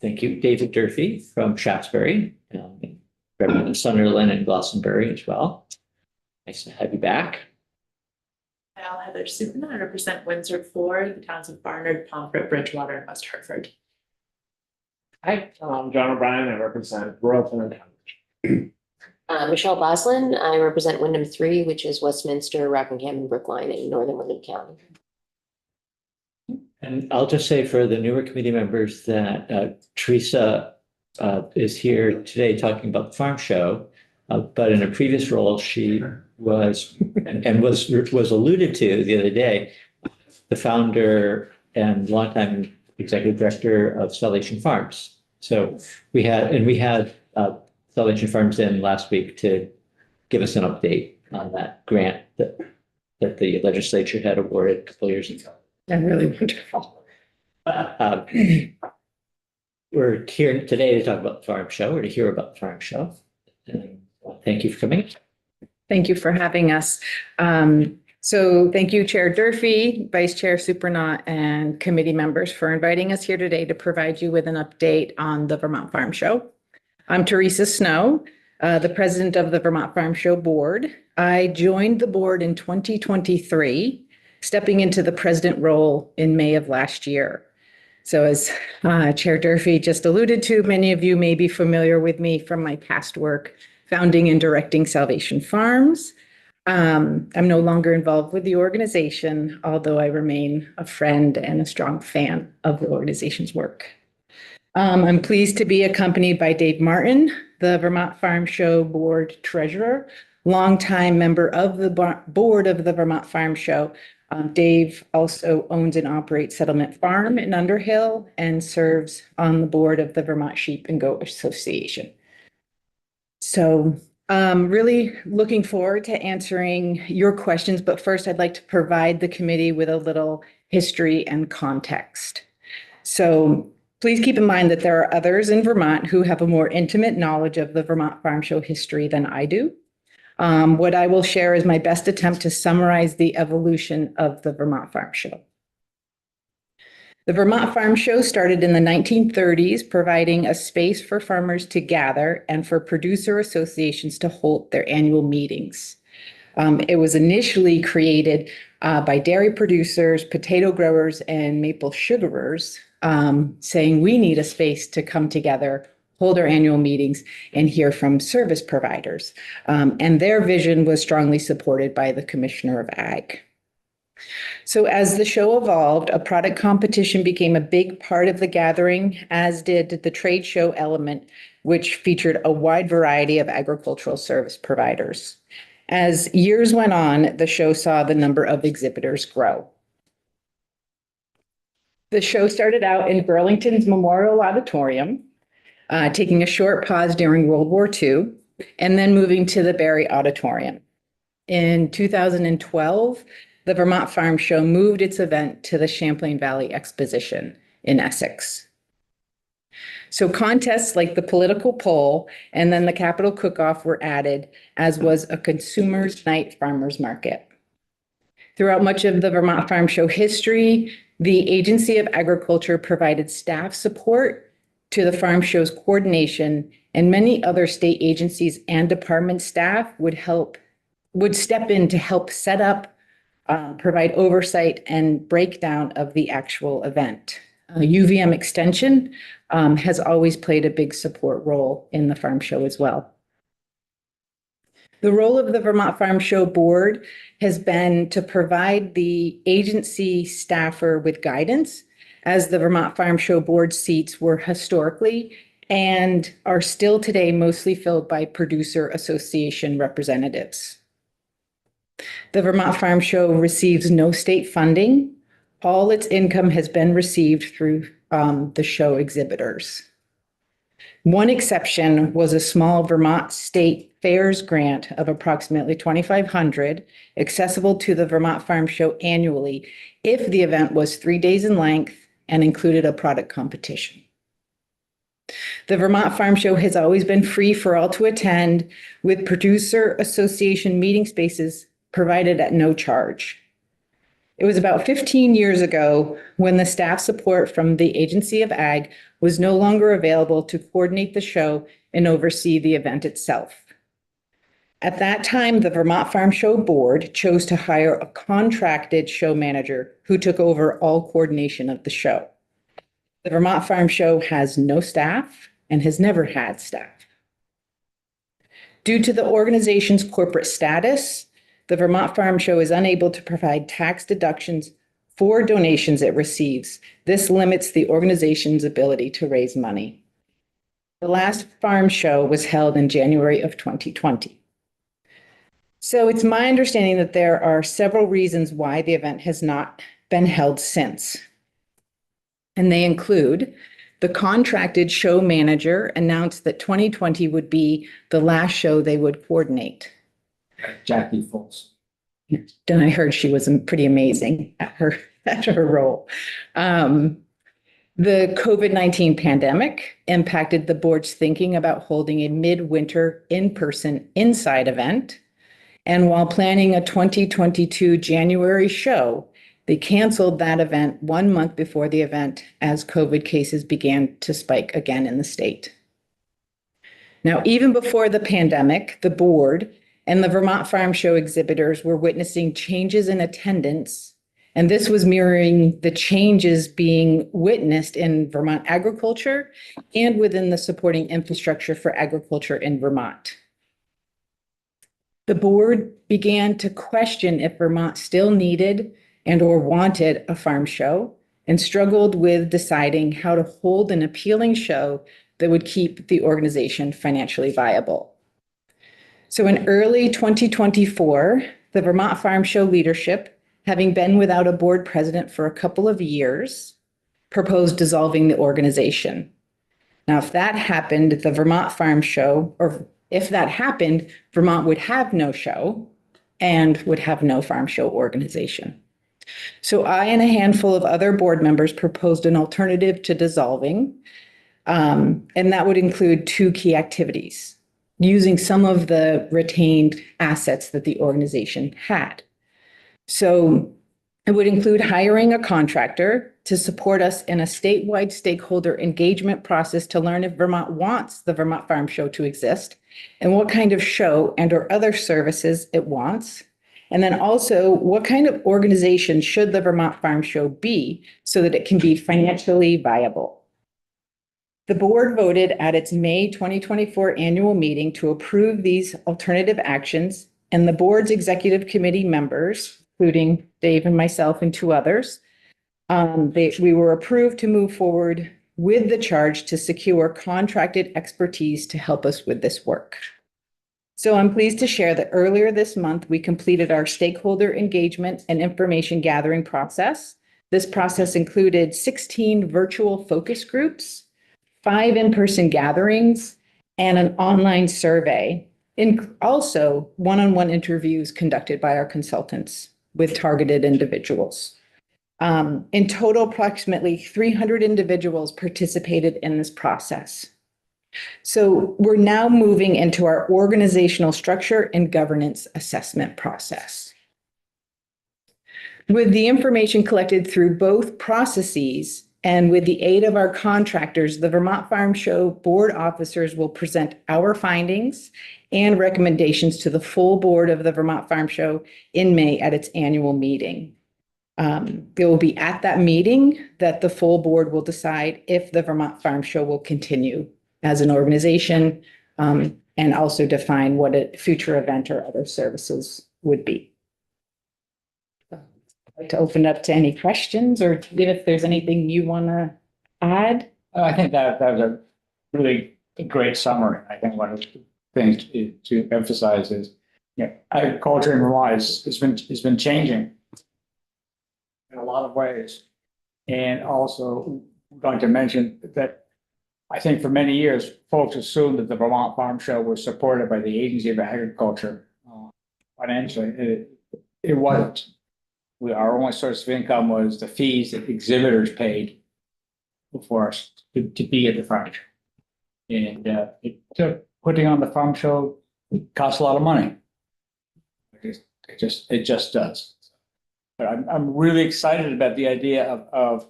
Thank you. David Durfee from Shaftesbury, representing Sunderland and Glastonbury as well. Nice to have you back. I'm Heather Superman. I represent Windsor 4, the towns of Barnard, Pomfret, Bridgewater, and West Hartford. Hi, I'm John O'Brien. I represent Royalton and Michelle Boslin. I represent Wyndham 3, which is Westminster, Rockingham, and Brookline in northern Wyndham County. And I'll just say for the newer committee members that Teresa is here today talking about the farm show, but in a previous role, she was and was alluded to the other day, the founder and longtime executive director of Salvation Farms. So we had Salvation Farms in last week to give us an update on that grant that the legislature had awarded a couple of years ago. They're really wonderful. We're here today to talk about the farm show or to hear about the farm show. And thank you for coming. Thank you for having us. So thank you, Chair Durfee, Vice Chair Supernaut, and committee members for inviting us here today to provide you with an update on the Vermont Farm Show. I'm Teresa Snow, the president of the Vermont Farm Show board. I joined the board in 2023, stepping into the president role in May of last year. So as Chair Durfee just alluded to, many of you may be familiar with me from my past work founding and directing Salvation Farms. I'm no longer involved with the organization, although I remain a friend and a strong fan of the organization's work. I'm pleased to be accompanied by Dave Martin, the Vermont Farm Show board treasurer, longtime member of the board of the Vermont Farm Show. Dave also owns and operates Settlement Farm in Underhill and serves on the board of the Vermont Sheep and Goat Association. So really looking forward to answering your questions, but first I'd like to provide the committee with a little history and context. So please keep in mind that there are others in Vermont who have a more intimate knowledge of the Vermont Farm Show history than I do. What I will share is my best attempt to summarize the evolution of the Vermont Farm Show. The Vermont Farm Show started in the 1930s, providing a space for farmers to gather and for producer associations to hold their annual meetings. It was initially created by dairy producers, potato growers, and maple sugarers, saying we need a space to come together, hold our annual meetings, and hear from service providers. And their vision was strongly supported by the Commissioner of Ag. So as the show evolved, a product competition became a big part of the gathering, as did the trade show element, which featured a wide variety of agricultural service providers. As years went on, the show saw the number of exhibitors grow. The show started out in Burlington's Memorial Auditorium, taking a short pause during World War II, and then moving to the Barry Auditorium. In 2012, the Vermont Farm Show moved its event to the Champlain Valley Exposition in Essex. So contests like the political poll and then the Capital Cook-Off were added, as was a Consumers Night Farmers Market. Throughout much of the Vermont Farm Show history, the Agency of Agriculture provided staff support to the farm show's coordination, and many other state agencies and department staff would step in to help set up, provide oversight and breakdown of the actual event. UVM Extension has always played a big support role in the farm show as well. The role of the Vermont Farm Show board has been to provide the agency staffer with guidance, as the Vermont Farm Show board seats were historically and are still today mostly filled by producer association representatives. The Vermont Farm Show receives no state funding. All its income has been received through the show exhibitors. One exception was a small Vermont State Fairs grant of approximately $2,500, accessible to the Vermont Farm Show annually if the event was 3 days in length and included a product competition. The Vermont Farm Show has always been free for all to attend, with producer association meeting spaces provided at no charge. It was about 15 years ago when the staff support from the Agency of Ag was no longer available to coordinate the show and oversee the event itself. At that time, the Vermont Farm Show Board chose to hire a contracted show manager who took over all coordination of the show. The Vermont Farm Show has no staff and has never had staff. Due to the organization's corporate status, the Vermont Farm Show is unable to provide tax deductions for donations it receives. This limits the organization's ability to raise money. The last farm show was held in January of 2020. So it's my understanding that there are several reasons why the event has not been held since. And they include the contracted show manager announced that 2020 would be the last show they would coordinate. Jackie Foltz. And I heard she was pretty amazing at her role. The COVID-19 pandemic impacted the board's thinking about holding a midwinter in-person inside event. And while planning a 2022 January show, they canceled that event 1 month before the event as COVID cases began to spike again in the state. Now, even before the pandemic, the board and the Vermont Farm Show exhibitors were witnessing changes in attendance, and this was mirroring the changes being witnessed in Vermont agriculture and within the supporting infrastructure for agriculture in Vermont. The board began to question if Vermont still needed and or wanted a farm show and struggled with deciding how to hold an appealing show that would keep the organization financially viable. So in early 2024, the Vermont Farm Show leadership, having been without a board president for a couple of years, proposed dissolving the organization. Now, if that happened, the Vermont Farm Show, or if that happened, Vermont would have no show and would have no farm show organization. So I and a handful of other board members proposed an alternative to dissolving, and that would include two key activities, using some of the retained assets that the organization had. So it would include hiring a contractor to support us in a statewide stakeholder engagement process to learn if Vermont wants the Vermont Farm Show to exist and what kind of show and or other services it wants. And then also, what kind of organization should the Vermont Farm Show be so that it can be financially viable? The board voted at its May 2024 annual meeting to approve these alternative actions, and the board's executive committee members, including Dave and myself and two others, we were approved to move forward with the charge to secure contracted expertise to help us with this work. So I'm pleased to share that earlier this month, we completed our stakeholder engagement and information gathering process. This process included 16 virtual focus groups, 5 in-person gatherings, and an online survey, and also one-on-one interviews conducted by our consultants with targeted individuals. In total, approximately 300 individuals participated in this process. So we're now moving into our organizational structure and governance assessment process. With the information collected through both processes and with the aid of our contractors, the Vermont Farm Show board officers will present our findings and recommendations to the full board of the Vermont Farm Show in May at its annual meeting. It will be at that meeting that the full board will decide if the Vermont Farm Show will continue as an organization, and also define what a future event or other services would be. I'd like to open up to any questions, or if there's anything you want to add. I think that was a really great summary. I think one of the things to emphasize is, agriculture in Vermont has been changing in a lot of ways. And also, I'm going to mention that I think for many years, folks assumed that the Vermont Farm Show was supported by the Agency of Agriculture financially. It wasn't. Our only source of income was the fees that exhibitors paid for us to be at the farm show. And it took putting on the farm show costs a lot of money. It just does. But I'm really excited about the idea of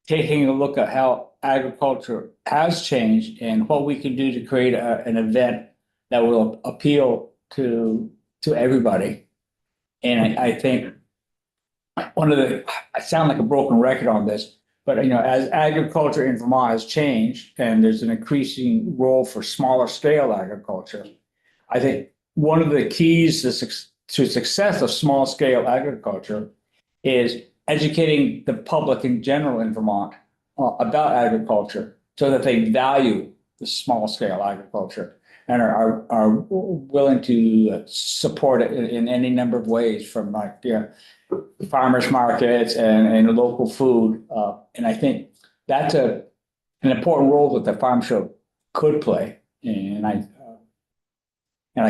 taking a look at how agriculture has changed and what we can do to create an event that will appeal to everybody. And I think I sound like a broken record on this, but as agriculture in Vermont has changed and there's an increasing role for smaller scale agriculture, I think one of the keys to success of small scale agriculture is educating the public in general in Vermont about agriculture so that they value the small scale agriculture and are willing to support it in any number of ways, from farmers markets and local food. And I think that's an important role that the farm show could play. And I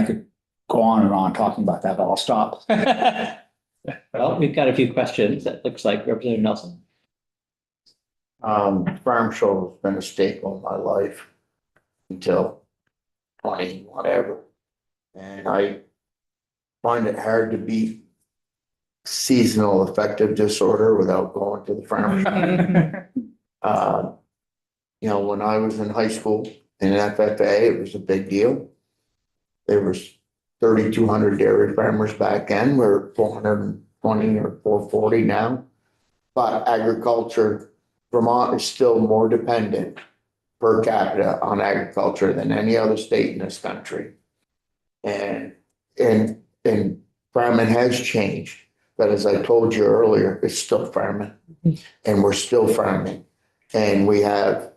could go on and on talking about that, but I'll stop. Well, we've got a few questions. That looks like Representative Nelson. Farm show has been a staple in my life until 20, whatever. And I find it hard to beat seasonal affective disorder without going to the farm show. When I was in high school in FFA, it was a big deal. There was 3,200 dairy farmers back then. We're 420 or 440 now. But agriculture, Vermont is still more dependent per capita on agriculture than any other state in this country. And farming has changed. But as I told you earlier, it's still farming. And we're still farming. And we have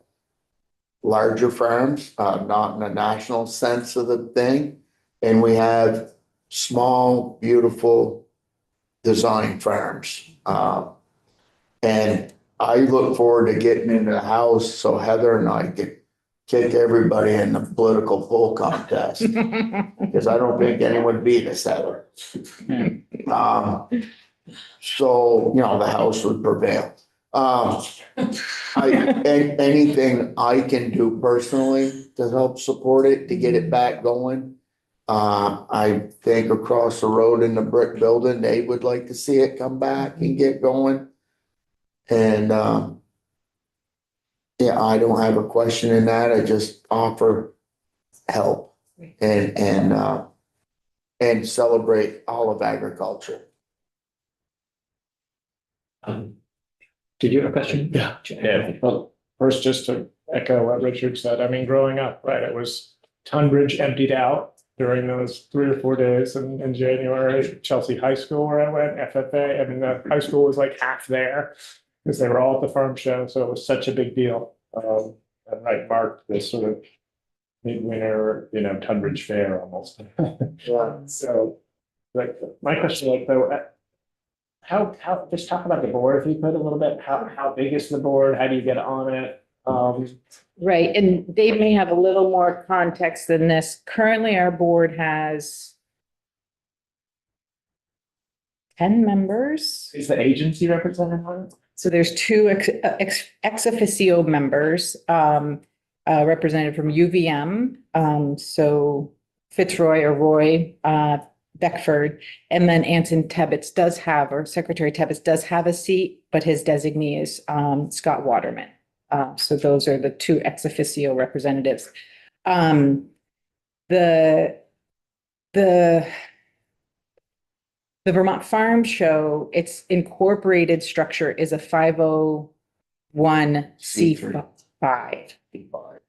larger farms, not in a national sense of the thing. And we have small, beautiful design farms. And I look forward to getting into the house so Heather and I can kick everybody in the political poll contest. Because I don't think anyone beat us, Heather. So, the house would prevail. Anything I can do personally to help support it, to get it back going. I think across the road in the brick building, they would like to see it come back and get going. And I don't have a question in that. I just offer help and celebrate all of agriculture. Did you have a question? Yeah. Well, first, just to echo what Richard said, I mean, growing up, right, it was Tunbridge emptied out during those 3 or 4 days in January. Chelsea High School, where I went, FFA, I mean, the high school was like half there because they were all at the farm show. So it was such a big deal. And I marked this sort of midwinter, Tunbridge Fair almost. Yeah. So, like, my question, though, how just talk about the board if you could a little bit. How big is the board? How do you get on it? Right, and Dave may have a little more context than this. Currently, our board has 10 members. Is the agency represented on it? So there's 2 ex officio members, represented from UVM. So Fitzroy or Roy Beckford, and then Anson Tebbets or Secretary Tebbets does have a seat, but his designee is Scott Waterman. So those are the 2 ex officio representatives. The Vermont Farm Show, its incorporated structure is a 501c5.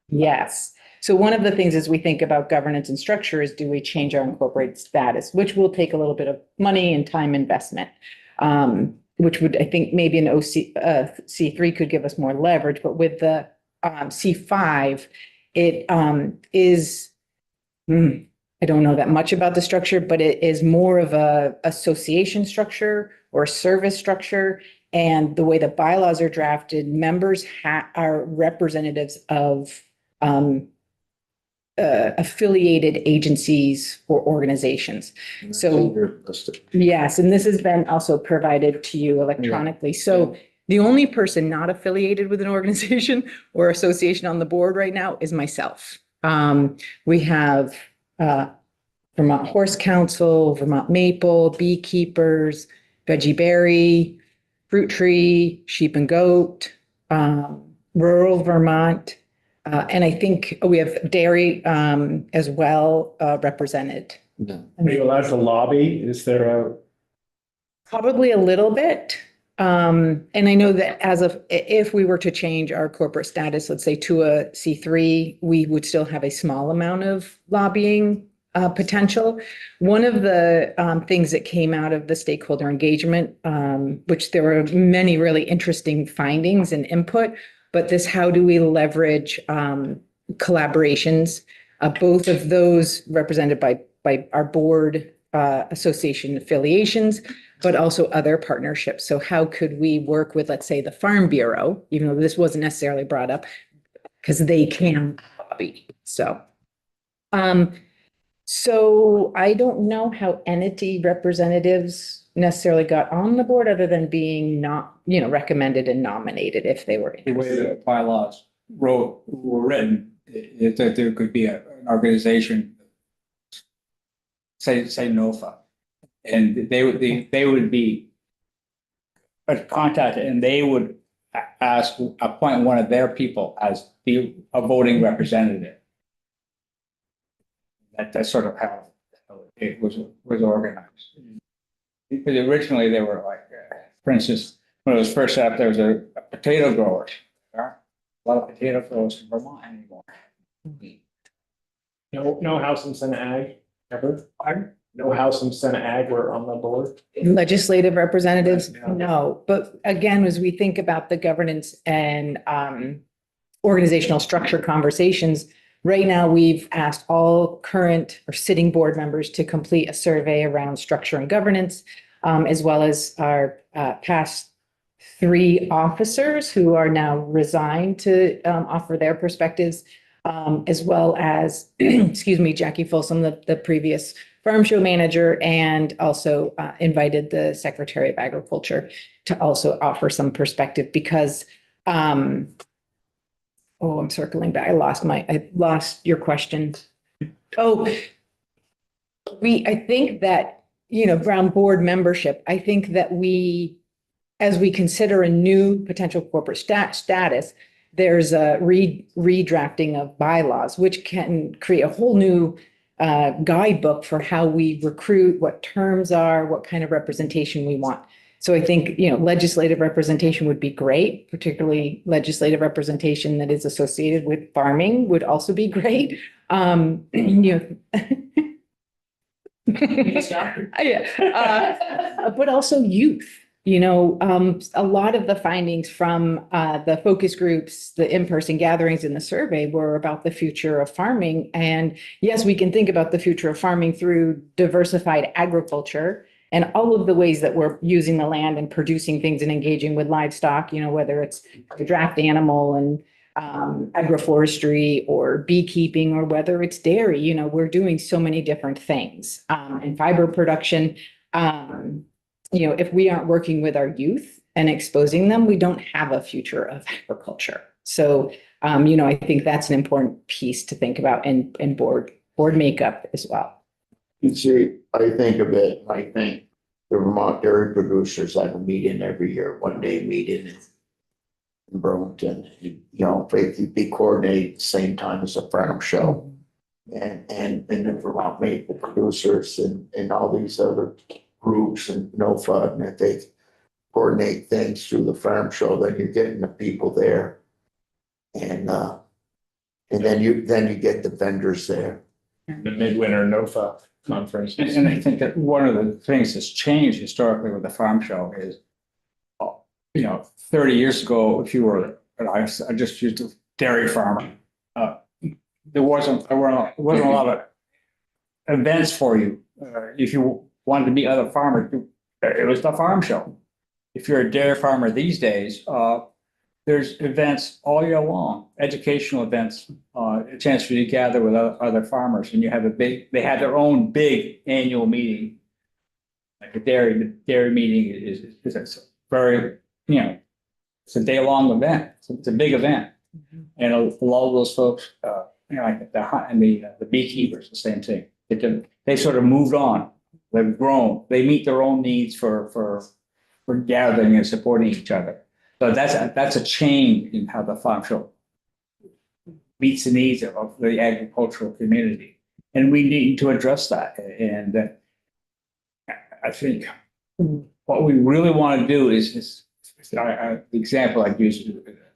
Yes. So one of the things as we think about governance and structure is, do we change our incorporated status, which will take a little bit of money and time investment. Which would, I think, maybe an C3 could give us more leverage, but with the C5, it is, I don't know that much about the structure, but it is more of a association structure or a service structure. And the way the bylaws are drafted, members are representatives of affiliated agencies or organizations. So yes, and this has been also provided to you electronically. So the only person not affiliated with an organization or association on the board right now is myself. We have Vermont Horse Council, Vermont Maple, Beekeepers, Veggie Berry, Fruit Tree, Sheep and Goat, Rural Vermont. And I think we have dairy as well represented. Are you allowed to lobby? Is there a, Probably a little bit. And I know that if we were to change our corporate status, let's say to a C3, we would still have a small amount of lobbying potential. One of the things that came out of the stakeholder engagement, which there were many really interesting findings and input, but this, how do we leverage collaborations? Both of those represented by our board association affiliations, but also other partnerships. So how could we work with, let's say, the Farm Bureau, even though this wasn't necessarily brought up, because they can lobby. So I don't know how entity representatives necessarily got on the board other than being not, recommended and nominated if they were The way interested. the bylaws were written, is that there could be an organization, say NOFA, and they would be contacted, and they would appoint one of their people as a voting representative. That's sort of how it was organized. Because originally they were like, for instance, when it was first set up, there was a potato grower. There aren't a lot of potato growers in Vermont anymore. no House and Senate Ag ever? No House and Senate Ag were on the board? Legislative representatives, Yeah. no. But again, as we think about the governance and organizational structure conversations, right now we've asked all current or sitting board members to complete a survey around structure and governance, as well as our past 3 officers who are now resigned to offer their perspectives, as well as, excuse me, Jackie Folsom, the previous farm show manager, and also invited the Secretary of Agriculture to also offer some perspective because, I'm circling back. I lost your question. Oh, I think that, around board membership, I think that as we consider a new potential corporate status, there's a redrafting of bylaws, which can create a whole new guidebook for how we recruit, what terms are, what kind of representation we want. So I think, legislative representation would be great, particularly legislative representation that is associated with farming would also be great. But also youth. A lot of the findings from the focus groups, the in-person gatherings and the survey were about the future of farming. And yes, we can think about the future of farming through diversified agriculture and all of the ways that we're using the land and producing things and engaging with livestock, whether it's the draft animal and agroforestry or beekeeping, or whether it's dairy, we're doing so many different things. And fiber production, if we aren't working with our youth and exposing them, we don't have a future of agriculture. So, I think that's an important piece to think about in board makeup as well. You see, I think of it, I think the Vermont dairy producers have a meeting every year, 1-day meeting in Burlington. If be coordinated at the same time as a farm show. And the Vermont maple producers and all these other groups and NOFA, and if they coordinate things through the farm show, then you're getting the people there. And then you get the vendors there. The Midwinter NOFA conference. And I think that one of the things that's changed historically with the farm show is, 30 years ago, if you were, I just used a dairy farmer, there wasn't a lot of events for you. If you wanted to meet other farmers, it was the farm show. If you're a dairy farmer these days, there's events all year long, educational events, a chance for you to gather with other farmers, and you have they had their own big annual meeting. Like the dairy meeting is a very, it's a day-long event. It's a big event. And a lot of those folks, like the hunt and the beekeepers, the same thing. They sort of moved on they've grown, they meet their own needs for gathering and supporting each other. So that's a change in how the farm show meets the needs of the agricultural community. And we need to address that. And I think what we really want to do is the example I used,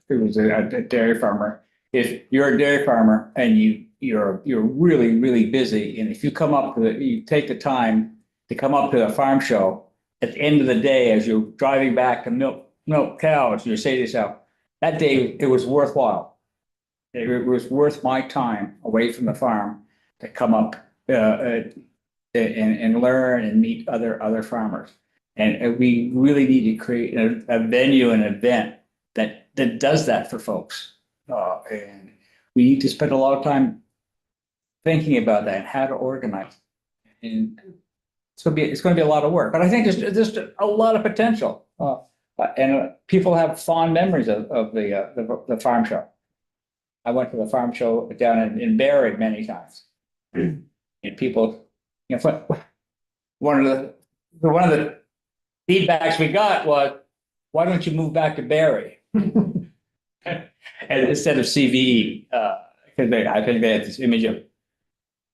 it was a dairy farmer. If you're a dairy farmer and you're really, really busy, and if you you take the time to come up to the farm show, at the end of the day, as you're driving back to milk cows, you say to yourself, that day it was worthwhile. It was worth my time away from the farm to come up and learn and meet other farmers. And we really need to create a venue, an event that does that for folks. And we need to spend a lot of time thinking about that and how to organize. And it's going to be a lot of work, but I think there's a lot of potential. And people have fond memories of the farm show. I went to the farm show down in Barrie many times. And people, one of the feedbacks we got was, why don't you move back to Barrie? And instead of CVE, because I think they had this image of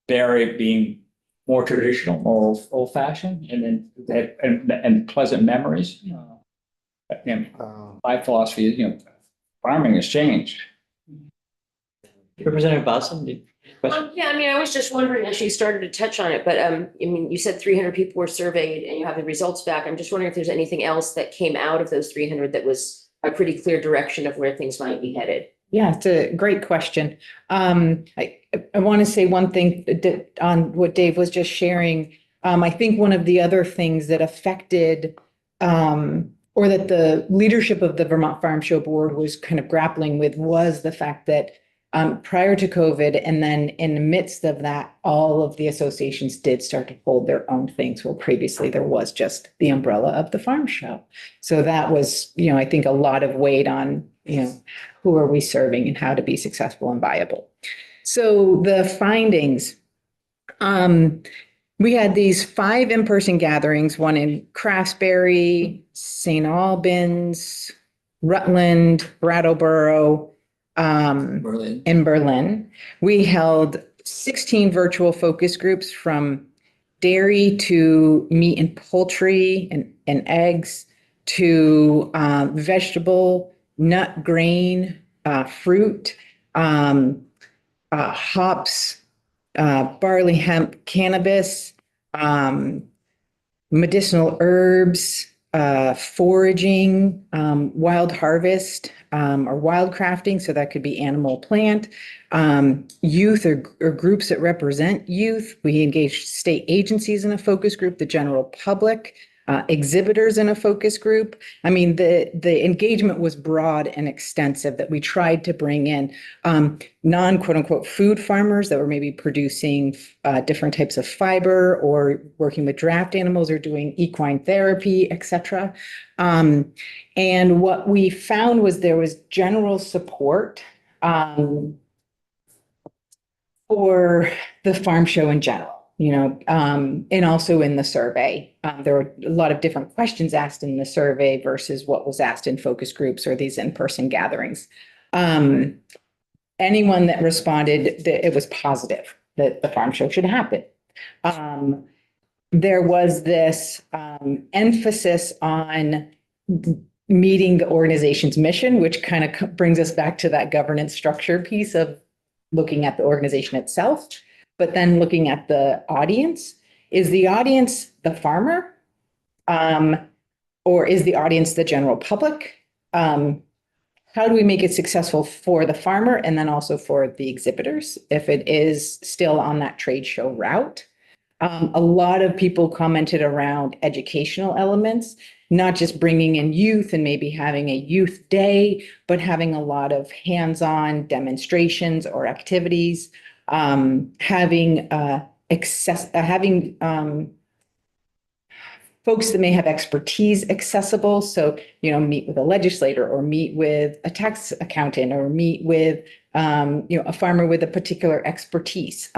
Barrie being more traditional, more old fashioned, and then and pleasant memories. My philosophy is, farming has changed. Representative Boston, question? Yeah, I mean, I was just wondering, as you started to touch on it, but I mean, you said 300 people were surveyed and you have the results back. I'm just wondering if there's anything else that came out of those 300 that was a pretty clear direction of where things might be headed. Yeah, it's a great question. I want to say one thing on what Dave was just sharing. I think one of the other things that affected or that the leadership of the Vermont Farm Show Board was kind of grappling with was the fact that prior to COVID, and then in the midst of that, all of the associations did start to hold their own things, where previously there was just the umbrella of the farm show. So that was, I think a lot of weight on, who are we serving and how to be successful and viable. So the findings, we had these 5 in-person gatherings, one in Craftsbury, St. Albans, Rutland, Brattleboro, Berlin. in Berlin. We held 16 virtual focus groups from dairy to meat and poultry and eggs to vegetable, nut, grain, fruit, hops, barley, hemp, cannabis, medicinal herbs, foraging, wild harvest, or wild crafting. So that could be animal, plant, youth or groups that represent youth. We engaged state agencies in a focus group, the general public, exhibitors in a focus group. I mean, the engagement was broad and extensive, that we tried to bring in non-quote unquote food farmers that were maybe producing different types of fiber or working with draft animals or doing equine therapy, et cetera. And what we found was there was general support for the farm show in general. And also in the survey, there were a lot of different questions asked in the survey versus what was asked in focus groups or these in-person gatherings. Anyone that responded, that it was positive that the farm show should happen. There was this emphasis on meeting the organization's mission, which kind of brings us back to that governance structure piece of looking at the organization itself. But then looking at the audience, is the audience the farmer? Or is the audience the general public? How do we make it successful for the farmer and then also for the exhibitors if it is still on that trade show route? A lot of people commented around educational elements, not just bringing in youth and maybe having a youth day, but having a lot of hands-on demonstrations or activities. Having folks that may have expertise accessible. So, meet with a legislator or meet with a tax accountant or meet with, a farmer with a particular expertise.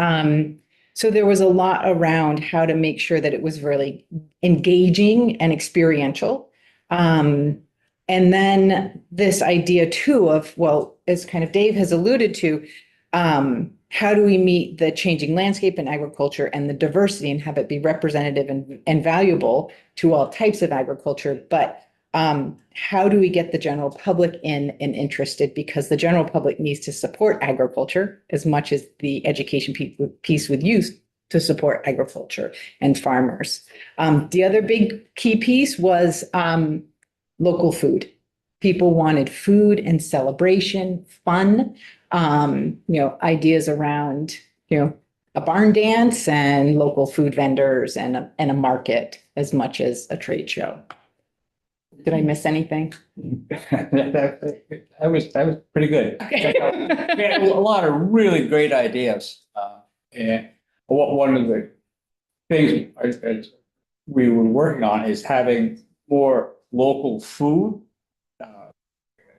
So there was a lot around how to make sure that it was really engaging and experiential. And then this idea too of, well, as kind of Dave has alluded to, how do we meet the changing landscape in agriculture and the diversity and have it be representative and valuable to all types of agriculture? But how do we get the general public in and interested? Because the general public needs to support agriculture as much as the education piece would use to support agriculture and farmers. The other big key piece was local food. People wanted food and celebration, fun, ideas around, a barn dance and local food vendors and a market as much as a trade show. Did I miss anything? That was pretty good. Okay. We had a lot of really great ideas. And one of the things we were working on is having more local food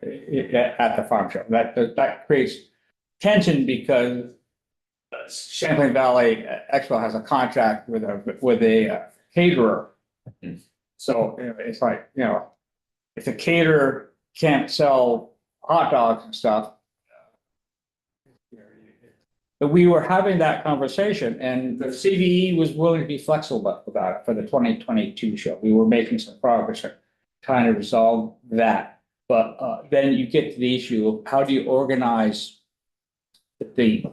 at the farm show. That creates tension because Champlain Valley Expo has a contract with a caterer. So it's like, if the caterer can't sell hot dogs and stuff. But we were having that conversation and the CVE was willing to be flexible about it for the 2022 show. We were making some progress trying to resolve that. But then you get to the issue of how do you organize the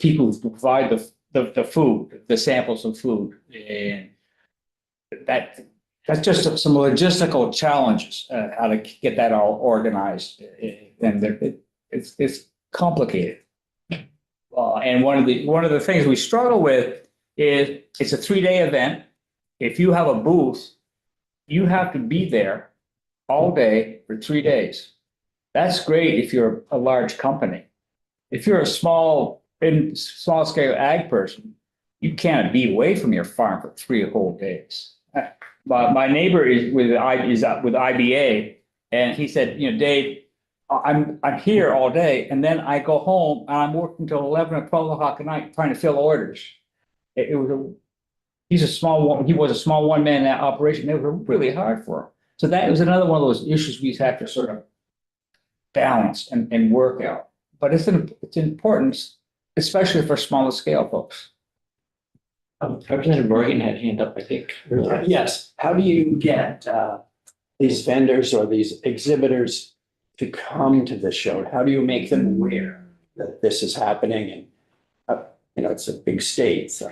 people who provide the food, the samples of food, and that's just some logistical challenges, how to get that all organized, and it's complicated. And one of the things we struggle with is it's a 3-day event. If you have a booth, you have to be there all day for 3 days. That's great if you're a large company. If you're a small scale ag person, you can't be away from your farm for 3 whole days. My neighbor is with IBA, and he said, Dave, I'm here all day, and then I go home and I'm working till 11 or 12 o'clock at night trying to fill orders. He was a small one-man operation. It was really hard for him. So that was another one of those issues we have to sort of balance and work out. But it's important, especially for smaller scale folks. Representative Morgan had hand up, I think. earlier. Yes, how do you get these vendors or these exhibitors to come to the show? How do you make them aware that this is happening? And it's a big state, so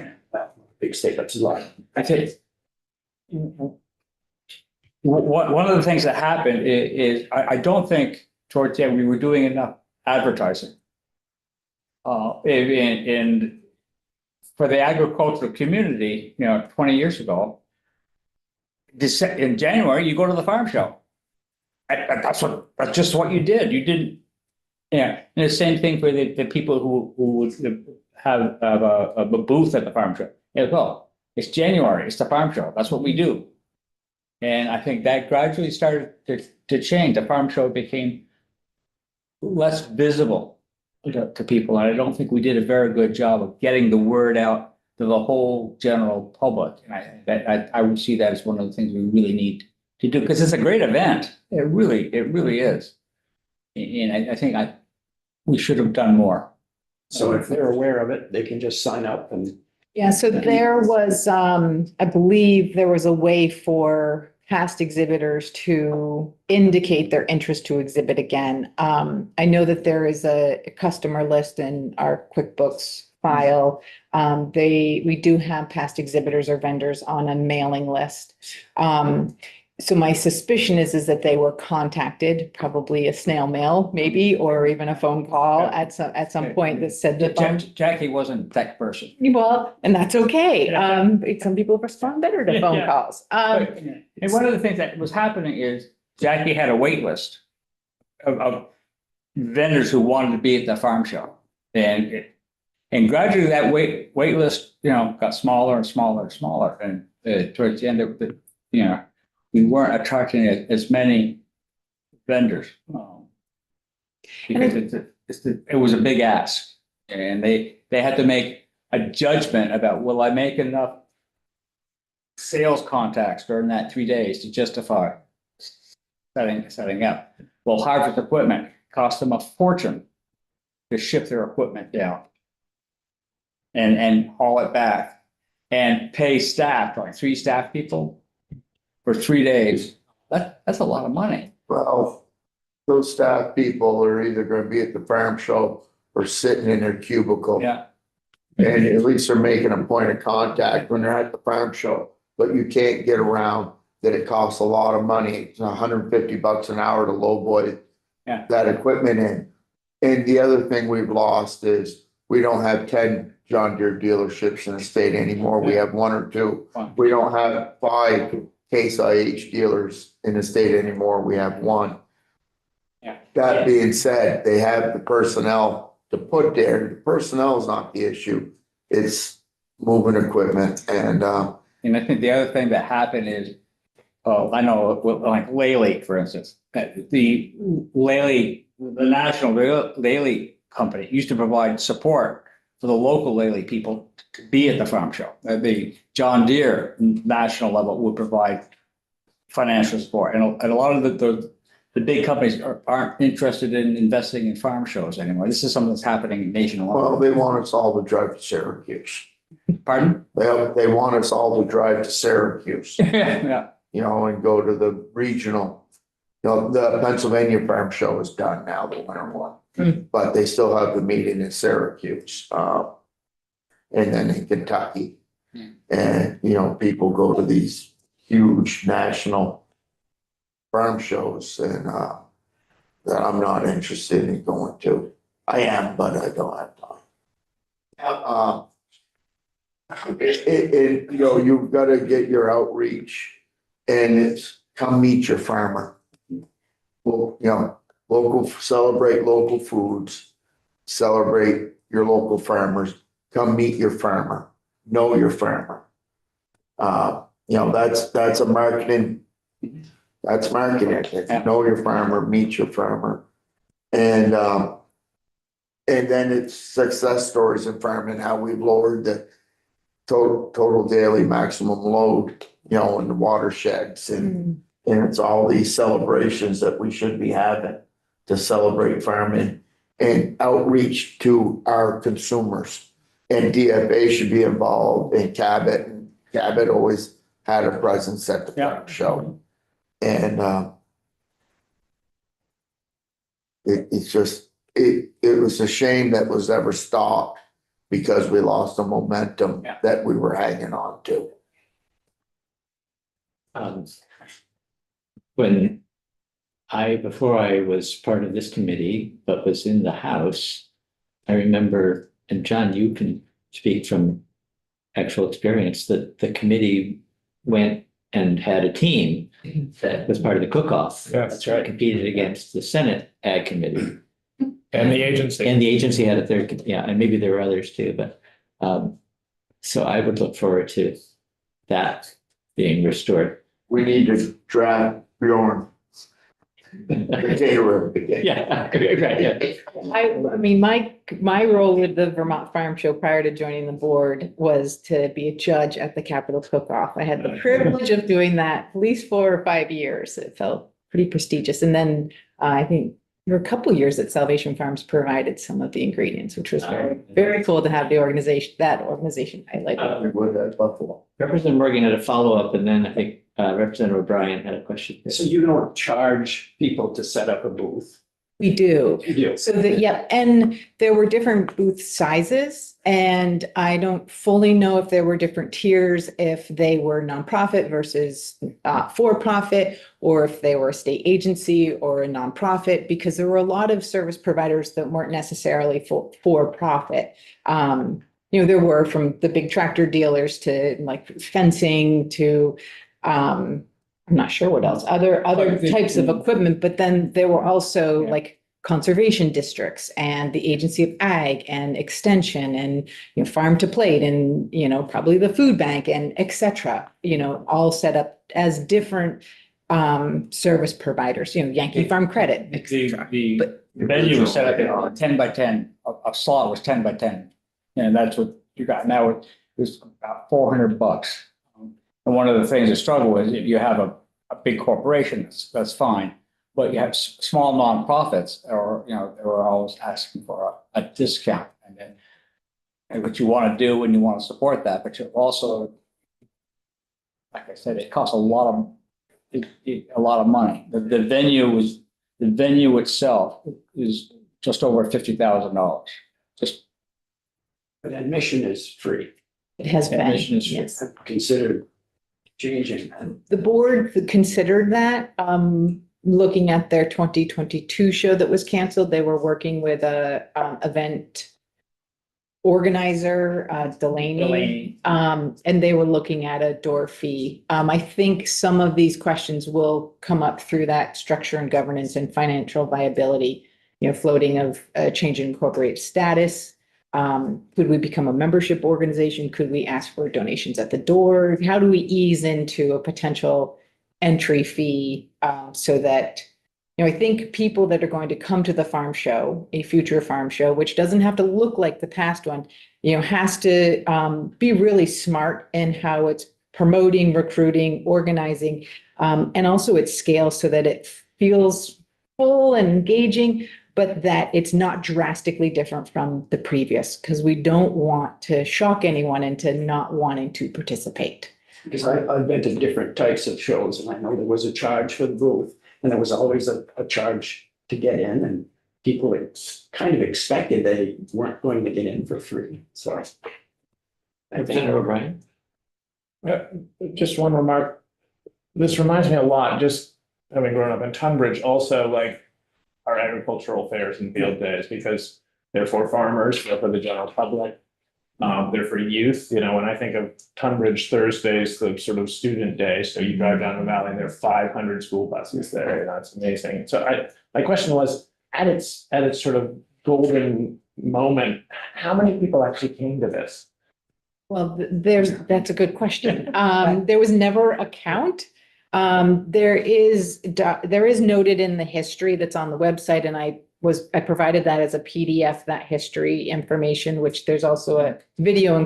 that's a lot. I think one of the things that happened is I don't think towards the end we were doing enough advertising. And for the agricultural community, 20 years ago, in January, you go to the farm show. That's just what you did. You didn't, and the same thing for the people who would have a booth at the farm show as well. It's January, it's the farm show. That's what we do. And I think that gradually started to change. The farm show became less visible to people. And I don't think we did a very good job of getting the word out to the whole general public. And I would see that as one of the things we really need to do, because it's a great event. It really is. And I think we should have done more. So if they're aware of it, they can just sign up and. Yeah, so there was, I believe there was a way for past exhibitors to indicate their interest to exhibit again. I know that there is a customer list in our QuickBooks file. We do have past exhibitors or vendors on a mailing list. So my suspicion is that they were contacted, probably a snail mail maybe, or even a phone call at some point that said that. Jackie wasn't a tech person. Well, and that's okay. Some people respond better to phone calls. And one of the things that was happening is Jackie had a wait list of vendors who wanted to be at the farm show. And gradually that wait list, got smaller and smaller and smaller. And towards the end of the, we weren't attracting as many vendors. Because it was a big ask. And they had to make a judgment about, will I make enough sales contacts during that 3 days to justify setting up? Well, Harvard Equipment cost them a fortune to ship their equipment down and haul it back and pay staff, like 3 staff people for 3 days. That's a lot of money. Well, those staff people are either gonna be at the farm show or sitting in their cubicle. Yeah. And at least they're making a point of contact when they're at the farm show, but you can't get around that it costs a lot of money. It's $150 an hour to lowboy Yeah. that equipment in. And the other thing we've lost is we don't have 10 John Deere dealerships in the state anymore. We have 1 or 2. Wow. We don't have 5 Case IH dealers in the state anymore. We have 1. Yeah. That being said, they have the personnel to put there. The personnel is not the issue. It's moving equipment and, And I think the other thing that happened is, I know, like Lely, for instance, the Lely, the national Lely company used to provide support for the local Lely people to be at the farm show. The John Deere national level would provide financial support. And a lot of the big companies aren't interested in investing in farm shows anymore. This is something that's happening nationwide. well, they want us all to drive to Syracuse. Pardon? They want us all to drive to Syracuse, Yeah. you know, and go to the regional. You know, the Pennsylvania Farm Show is done now, the winter one, but they still have the meeting in Syracuse, and then in Kentucky. And, you know, people go to these huge national farm shows and, that I'm not interested in going to. I am, but I don't have time. You know, you've got to get your outreach and it's come meet your farmer. Well, you know, celebrate local foods, celebrate your local farmers, come meet your farmer, know your farmer. You know, that's a marketing, that's marketing. Know your farmer, meet your farmer. And then it's success stories in farming, how we've lowered the total daily maximum load, you know, in the watersheds and it's all these celebrations that we should be having to celebrate farming and outreach to our consumers. And DFA should be involved in Cabot. And Cabot always had a presence at the farm show. And it's just, it was a shame that was ever stopped because we lost the momentum that we were hanging on to. Before I was part of this committee, but was in the House, I remember, and John, you can speak from actual experience, that the committee went and had a team that was part of the cook-off. Yeah, that's right. Competed against the Senate Ag Committee. And the agency. And the agency had a third, yeah, and maybe there were others too, but so I would look forward to that being restored. We need to draft Bjorn. Caterer. Yeah, right, yeah. I mean, my role with the Vermont Farm Show prior to joining the board was to be a judge at the Capitol Cook-Off. I had the privilege of doing that at least 4 or 5 years. It felt pretty prestigious. And then I think there were a couple of years that Salvation Farms provided some of the ingredients, which was very, very cool to have that organization highlighted. Would at Buffalo. Representative Morgan had a follow-up, and then I think Representative O'Brien had a question. So you don't charge people to set up a booth? We do. You do. So that, yeah, and there were different booth sizes, and I don't fully know if there were different tiers, if they were nonprofit versus for-profit, or if they were a state agency or a nonprofit, because there were a lot of service providers that weren't necessarily for-profit. There were from the big tractor dealers to like fencing to I'm not sure what else, other types of equipment, but then there were also like conservation districts and the Agency of Ag and Extension and, Farm to Plate and, probably the food bank and et cetera, all set up as different service providers, Yankee Farm Credit, et cetera. The venue was set up in 10 by 10, a slot was 10 by 10. And that's what you got now it was about $400. And one of the things that struggle is if you have a big corporation, that's fine. But you have small nonprofits or, they're always asking for a discount. And then, and what you want to do when you want to support that, but you also, like I said, it costs a lot of money. The venue itself is just over $50,000. Just But admission is free. It has been, Admission is free. yes. I've considered changing that. The board considered that, looking at their 2022 show that was canceled. They were working with a event organizer, Delaney. And they were looking at a door fee. I think some of these questions will come up through that structure and governance and financial viability, floating of change in corporate status. Could we become a membership organization? Could we ask for donations at the door? How do we ease into a potential entry fee, so that, I think people that are going to come to the farm show, a future farm show, which doesn't have to look like the past one, has to be really smart in how it's promoting, recruiting, organizing, and also its scale so that it feels full and engaging, but that it's not drastically different from the previous, because we don't want to shock anyone into not wanting to participate. Because I've been to different types of shows and I know there was a charge for the booth and there was always a charge to get in, and people kind of expected they weren't going to get in for free. So. Representative O'Brien? Just one remark. This reminds me a lot, just having grown up in Tunbridge, also like our agricultural fairs and field days, because they're for farmers, they're for the general public. They're for youth. When I think of Tunbridge Thursdays, the sort of student day, so you drive down the valley and there are 500 school buses there. It's amazing. So my question was, at its sort of golden moment, how many people actually came to this? Well, that's a good question. There was never a count. There is noted in the history that's on the website, and I provided that as a PDF, that history information, which there's also a video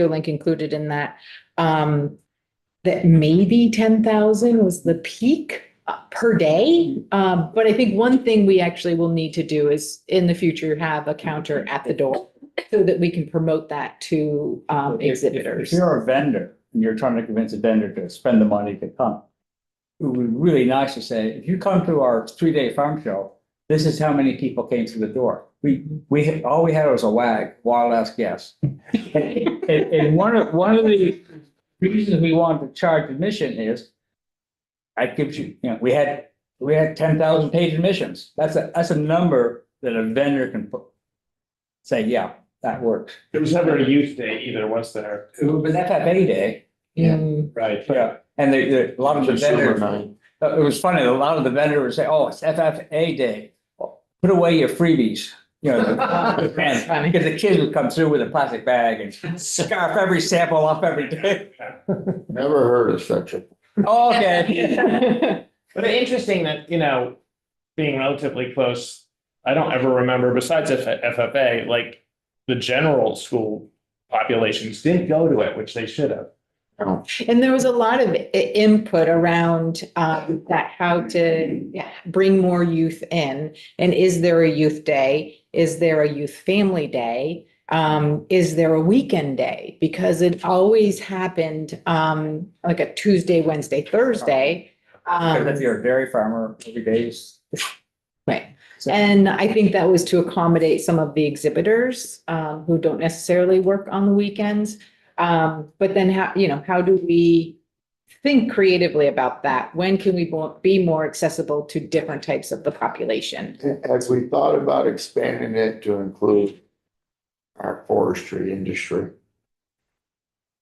link included in that, that maybe 10,000 was the peak per day. But I think one thing we actually will need to do is in the future have a counter at the door so that we can promote that to exhibitors. If you're a vendor and you're trying to convince a vendor to spend the money to come, it would be really nice to say, if you come to our 3-day farm show, this is how many people came through the door. All we had was a WAG, wild ass guess. And one of the reasons we wanted to charge admission is, I give you, we had 10,000 paid admissions. That's a number that a vendor can say, yeah, that works. There was never a youth day either, was there? It was FFA day. Right. Yeah, and a lot of the Silver vendors, night. it was funny, a lot of the vendors would say, oh, it's FFA day. Put away your freebies, That's funny. because the kids would come through with a plastic bag and scarf every sample off every day. Never heard of such a. Oh, okay. But interesting that, being relatively close, I don't ever remember, besides FFA, like the general school populations didn't go to it, which they should have. No. And there was a lot of input around that, how to bring more youth in. And is there a youth day? Is there a youth family day? Is there a weekend day? Because it always happened like a Tuesday, Wednesday, Thursday. Because if you're a dairy farmer, every day is. Right. And I think that was to accommodate some of the exhibitors who don't necessarily work on the weekends. But then how do we think creatively about that? When can we be more accessible to different types of the population? Have we thought about expanding it to include our forestry industry?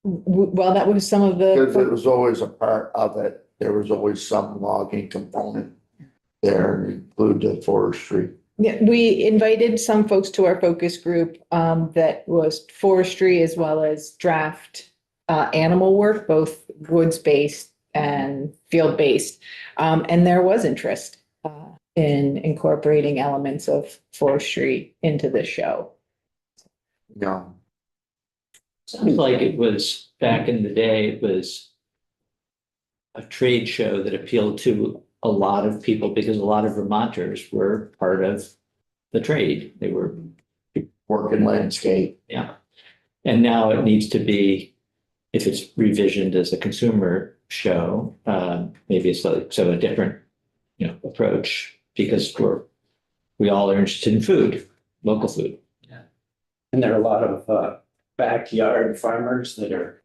Well, that was some of Because it the, was always a part of it. There was always some logging component there and include the forestry. we invited some folks to our focus group that was forestry as well as draft animal work, both woods-based and field-based. And there was interest in incorporating elements of forestry into the show. No. Sounds like it was, back in the day, it was a trade show that appealed to a lot of people because a lot of Vermonters were part of the trade. They were, Working landscape. yeah. And now it needs to be, if it's revisioned as a consumer show, maybe it's a different, approach, because we all are interested in food, local food. And there are a lot of backyard farmers that are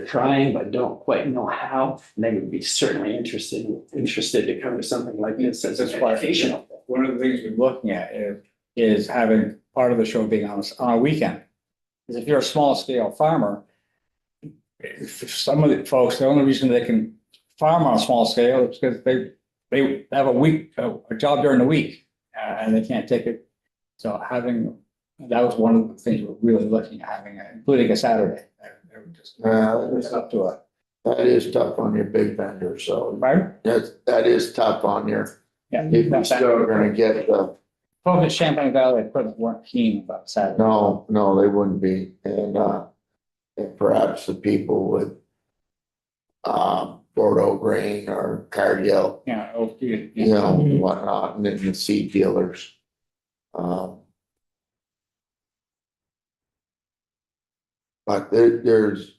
trying but don't quite know how. And they would be certainly interested to come to something like this as That's an why- educational. One of the things we're looking at is having part of the show being on a weekend. Because if you're a small scale farmer, if some of the folks, the only reason they can farm on a small scale is because they have a job during the week, and they can't take it. So that was one of the things we're really looking at, including a Saturday. They were just, it's up to it. That is tough on your big vendors, so Right? that is tough on your, Yeah. if you're still gonna get the, Folks at Champlain Valley equipment weren't keen about Saturday. no, they wouldn't be, and perhaps the people with Bordeaux grain or Cargill, Yeah. Okay. you know, whatnot, and then the seed dealers. But there's,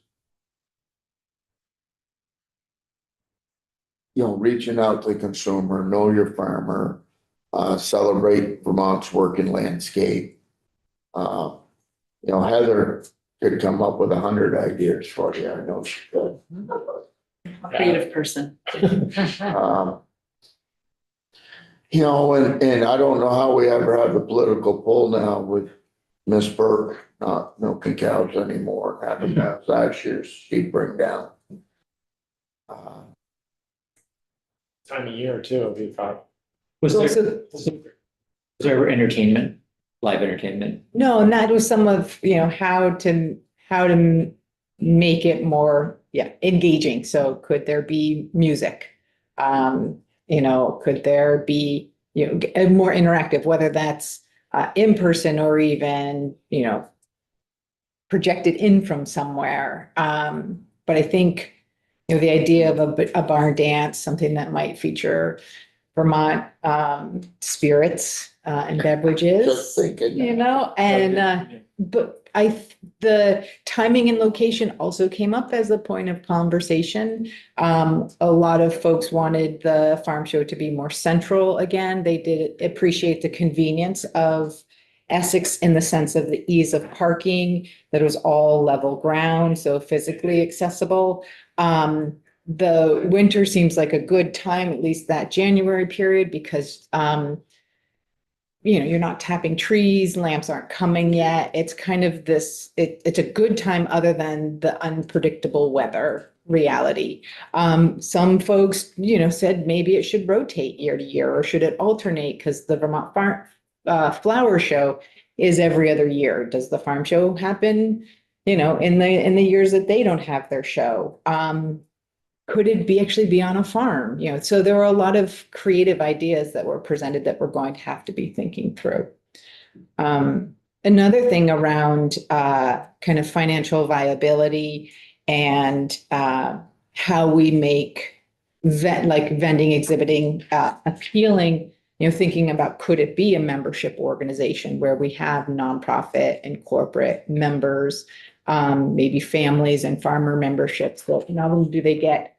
reaching out to the consumer, know your farmer, celebrate Vermont's working landscape. Heather could come up with 100 ideas for you. I know she could. Creative person. And I don't know how we ever have the political pull now with Miss Burke not milking cows anymore, having cows last year, she'd bring down. Time of year too, we thought. Was Also- there entertainment, live entertainment? No, and that was some of, how to make it more, engaging. So could there be music? Could there be, more interactive, whether that's in person or even, projected in from somewhere. But I think, the idea of a barn dance, something that might feature Vermont spirits and beverages. Just thinking. But the timing and location also came up as a point of conversation. A lot of folks wanted the farm show to be more central again. They did appreciate the convenience of Essex in the sense of the ease of parking, that it was all level ground, so physically accessible. The winter seems like a good time, at least that January period, because you're not tapping trees, lamps aren't coming yet. It's kind of it's a good time other than the unpredictable weather reality. Some folks, said maybe it should rotate year to year, or should it alternate, because the Vermont Flower Show is every other year. Does the farm show happen, in the years that they don't have their show? Could it actually be on a farm? So there were a lot of creative ideas that were presented that we're going to have to be thinking through. Another thing around kind of financial viability and how we make vending, exhibiting appealing, thinking about, could it be a membership organization where we have nonprofit and corporate members, maybe families and farmer memberships, that not only do they get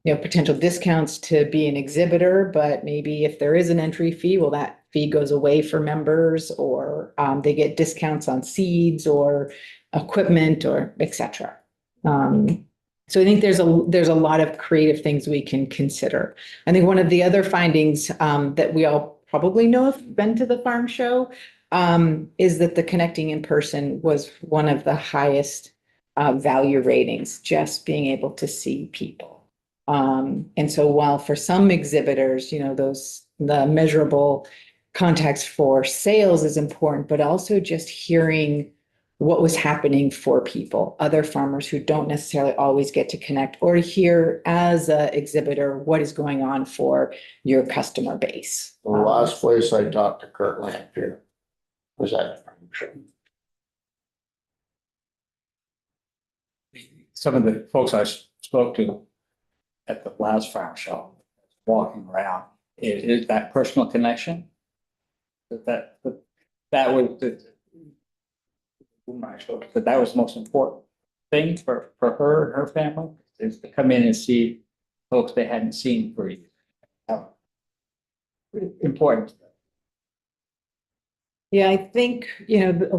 potential discounts to be an exhibitor, but maybe if there is an entry fee, well, that fee goes away for members, or they get discounts on seeds or equipment, or et cetera. So I think there's a lot of creative things we can consider. I think one of the other findings that we all probably know have been to the farm show is that the connecting in person was one of the highest value ratings, just being able to see people. And so while for some exhibitors, the measurable context for sales is important, but also just hearing what was happening for people, other farmers who don't necessarily always get to connect, or hear as an exhibitor what is going on for your customer base. The last place I talked to Kurt Lampier was at the farm show. some of the folks I spoke to at the last farm show, walking around, is that personal connection. That was the whom I spoke to, that was the most important thing for her and her family, is to come in and see folks they hadn't seen for years. Important. Yeah, I think,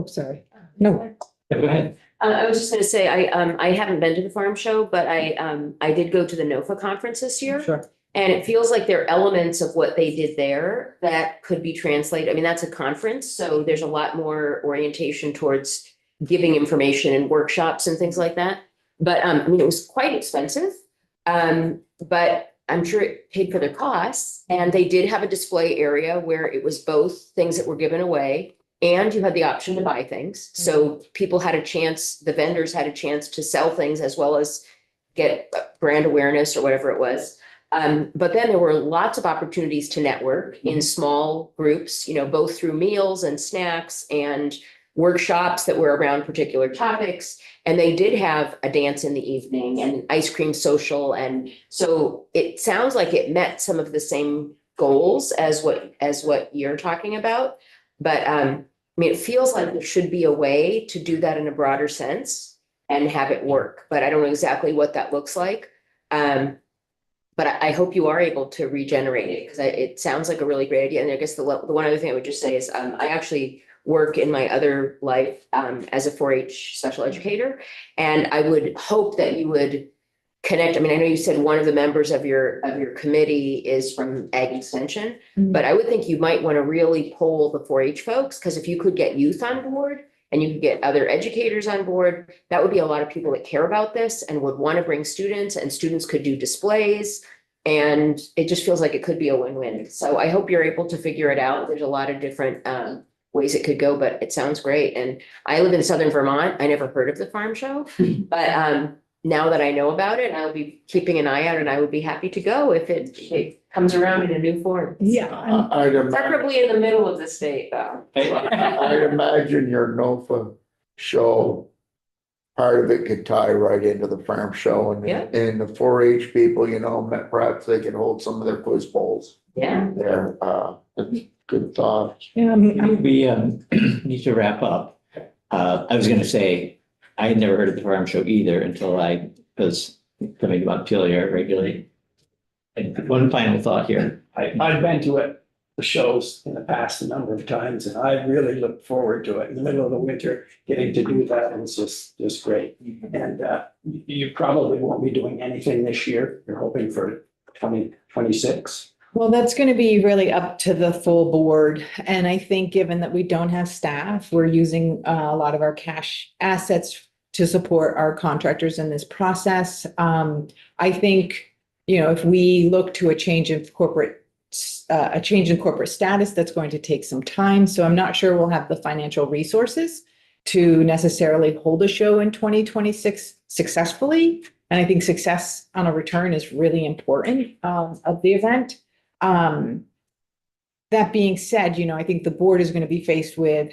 sorry. No. Go ahead. I was just gonna say, I haven't been to the farm show, but I did go to the NOFA conference this year. Sure. And it feels like there are elements of what they did there that could be translated. I mean, that's a conference, so there's a lot more orientation towards giving information and workshops and things like that. But I mean, it was quite expensive. But I'm sure it paid for their costs. And they did have a display area where it was both things that were given away and you had the option to buy things. So people had a chance, the vendors had a chance to sell things as well as get brand awareness or whatever it was. But then there were lots of opportunities to network in small groups, both through meals and snacks and workshops that were around particular topics. And they did have a dance in the evening and ice cream social. And so it sounds like it met some of the same goals as what you're talking about. But I mean, it feels like there should be a way to do that in a broader sense and have it work, but I don't know exactly what that looks like. But I hope you are able to regenerate it because it sounds like a really great idea. And I guess the one other thing I would just say is I actually work in my other life as a 4-H special educator. And I would hope that you would connect. I mean, I know you said one of the members of your committee is from Ag Extension, but I would think you might want to really poll the 4-H folks, because if you could get youth on board and you could get other educators on board, that would be a lot of people that care about this and would want to bring students, and students could do displays. And it just feels like it could be a win-win. So I hope you're able to figure it out. There's a lot of different ways it could go, but it sounds great. And I live in Southern Vermont. I never heard of the farm show, but now that I know about it, I'll be keeping an eye out and I would be happy to go if it comes around in a new form. Yeah. I'd imagine, Preferably in the middle of the state, though. I'd imagine your NOFA show, part of it could tie right into the farm show Yeah. and the 4-H people, perhaps they can hold some of their quiz bowls Yeah. there. Good thought. Yeah, We need to wrap up. I was gonna say, I had never heard of the farm show either until I was coming to Montpelier regularly. And one final thought here. I've been to the shows in the past a number of times, and I really look forward to it in the middle of the winter. Getting to do that is just great. And you probably won't be doing anything this year. You're hoping for 2026. well, that's going to be really up to the full board. And I think given that we don't have staff, we're using a lot of our cash assets to support our contractors in this process. I think, if we look to a change in corporate status, that's going to take some time. So I'm not sure we'll have the financial resources to necessarily hold a show in 2026 successfully. And I think success on a return is really important of the event. That being said, I think the board is going to be faced with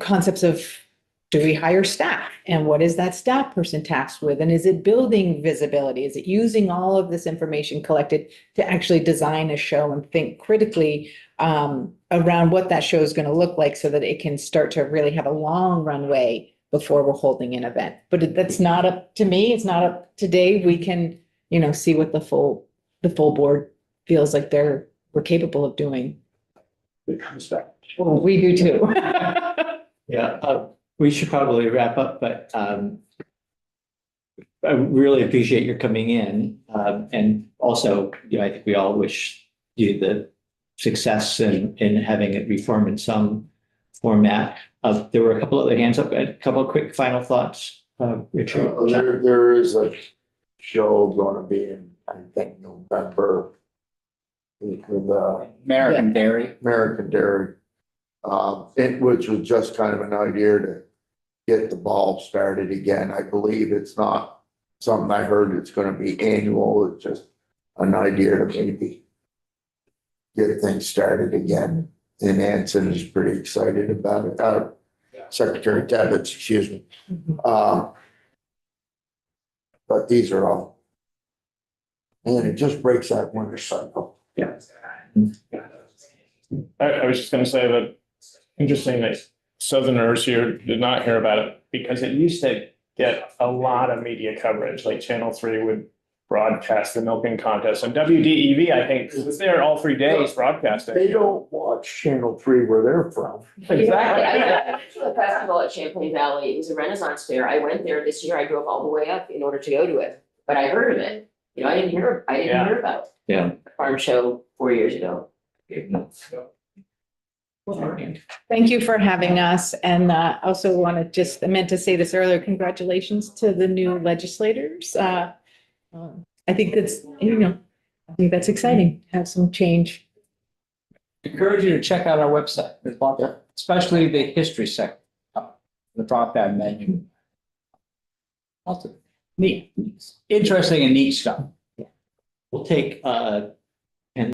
concepts of, do we hire staff? And what is that staff person tasked with? And is it building visibility? Is it using all of this information collected to actually design a show and think critically around what that show is going to look like so that it can start to really have a long runway before we're holding an event? But that's not up to me. It's not up to Dave. We can, see what the full board feels like we're capable of doing. It comes back. Well, we do too. Yeah, we should probably wrap up, but I really appreciate your coming in. And also, I think we all wish you the success in having it reform in some format. There were a couple other hands up, a couple of quick final thoughts, Richard. There is a show gonna be in, I think, November. With American Dairy. American Dairy. Which was just kind of an idea to get the ball started again. I believe it's not something I heard it's gonna be annual. It's just an idea to maybe get things started again. And Anson is pretty excited about it. Secretary Tebbets, excuse me. but these are all. And it just breaks that winter cycle. I was just gonna say that interesting that Southerners here did not hear about it because it used to get a lot of media coverage, like Channel 3 would broadcast the milking contest and WDEV, I think, was there all 3 days broadcasting. They don't watch Channel 3 where they're from. Exactly. I went to a festival at Champlain Valley. It was a Renaissance fair. I went there this year. I drove all the way up in order to go to it, but I heard of it. You know, I didn't hear about Yeah. the farm show 4 years ago. Thank you for having us. And also want to just, I meant to say this earlier, congratulations to the new legislators. I think that's, I think that's exciting, to have some change. Encourage you to check out our website, There's lots of- especially the history section, the drop-down menu. Lots of neat, interesting and neat stuff. We'll take